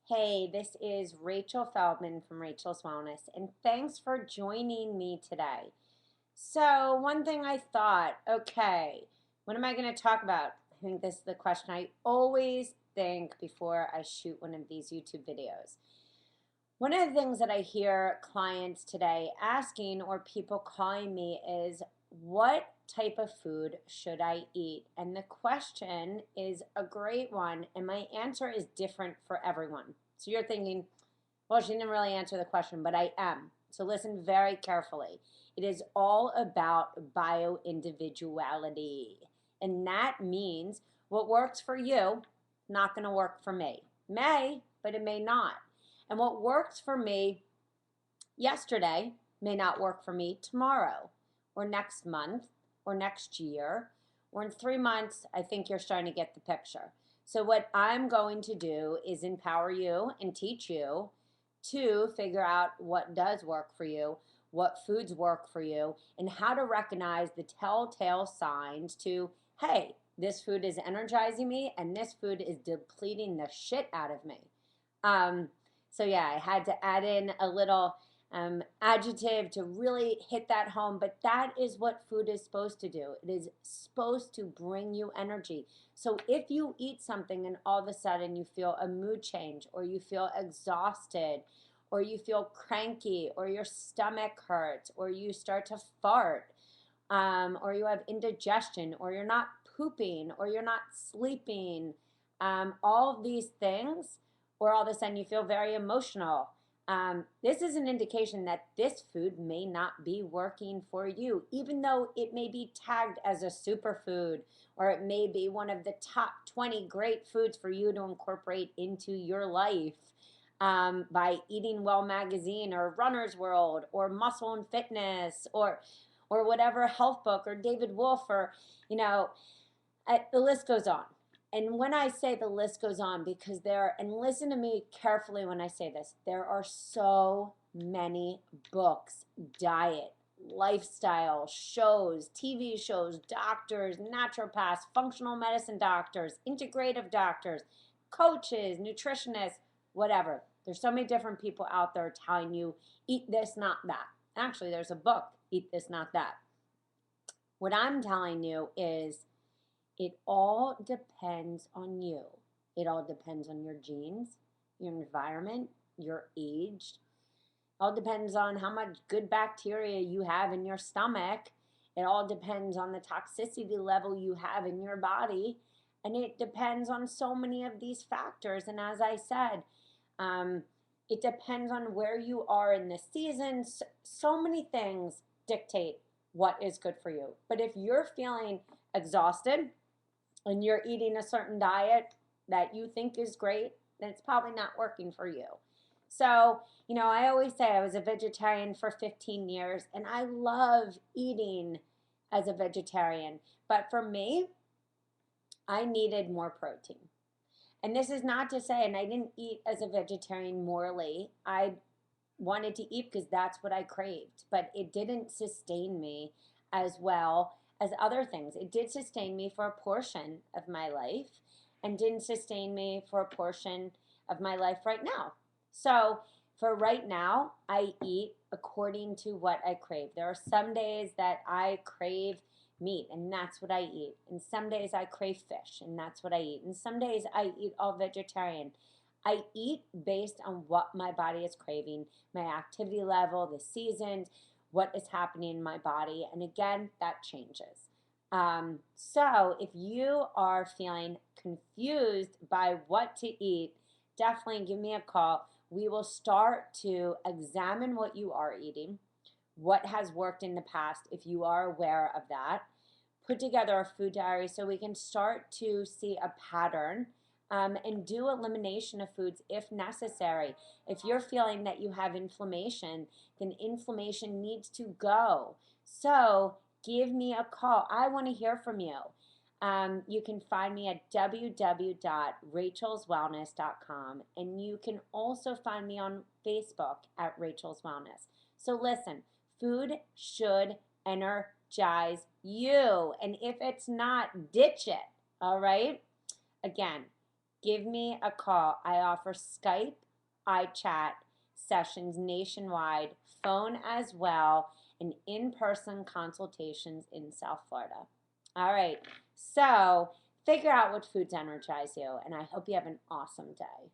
Hey, this is Rachel Feldman from Rachel's Wellness, and thanks for joining me today. So, one thing I thought, okay, what am I going to talk about? I think this is the question I always think before I shoot one of these YouTube videos. One of the things that I hear clients today asking or people calling me is, what type of food should I eat? And the question is a great one, and my answer is different for everyone. So you're thinking, well, she didn't really answer the question, but I am. So listen very carefully. It is all about bio individuality. And that means what works for you, not going to work for me. May, but it may not. And what works for me yesterday may not work for me tomorrow or next month or next year or in 3 months. I think you're starting to get the picture. So what I'm going to do is empower you and teach you to figure out what does work for you, what foods work for you, and how to recognize the telltale signs to, hey, this food is energizing me and this food is depleting the shit out of me. So yeah, I had to add in a little adjective to really hit that home, but that is what food is supposed to do. It is supposed to bring you energy. So if you eat something and all of a sudden you feel a mood change, or you feel exhausted, or you feel cranky, or your stomach hurts, or you start to fart, or you have indigestion, or you're not pooping, or you're not sleeping, all of these things, or all of a sudden you feel very emotional, this is an indication that this food may not be working for you, even though it may be tagged as a superfood, or it may be one of the top 20 great foods for you to incorporate into your life, by Eating Well magazine or Runner's World or Muscle and Fitness or whatever health book or David Wolf, or the list goes on. And when I say the list goes on, because and listen to me carefully when I say this, there are so many books, diet, lifestyle, shows, TV shows, doctors, naturopaths, functional medicine doctors, integrative doctors, coaches, nutritionists, whatever. There's so many different people out there telling you, eat this, not that. Actually, there's a book, Eat This, Not That. What I'm telling you is, it all depends on you. It all depends on your genes, your environment, your age. It all depends on how much good bacteria you have in your stomach. It all depends on the toxicity level you have in your body. And it depends on so many of these factors. And as I said, it depends on where you are in the season. So many things dictate what is good for you. But if you're feeling exhausted and you're eating a certain diet that you think is great, then it's probably not working for you. So, I always say I was a vegetarian for 15 years, and I love eating as a vegetarian. But for me, I needed more protein. And this is not to say, and I didn't eat as a vegetarian morally. I wanted to eat because that's what I craved, but it didn't sustain me as well as other things. It did sustain me for a portion of my life and didn't sustain me for a portion of my life right now. So for right now, I eat according to what I crave. There are some days that I crave meat, and that's what I eat. And some days I crave fish, and that's what I eat. And some days I eat all vegetarian. I eat based on what my body is craving, my activity level, the seasons, what is happening in my body. And again, that changes. So if you are feeling confused by what to eat, definitely give me a call. We will start to examine what you are eating, what has worked in the past, if you are aware of that. Put together a food diary so we can start to see a pattern, and do elimination of foods if necessary. If you're feeling that you have inflammation, then inflammation needs to go. So give me a call. I want to hear from you. You can find me at www.rachelswellness.com, and you can also find me on Facebook at Rachel's Wellness. So listen, food should energize you, and if it's not, ditch it. All right? Again, give me a call. I offer Skype, iChat sessions nationwide, phone as well, and in-person consultations in South Florida. All right, so figure out what foods energize you, and I hope you have an awesome day.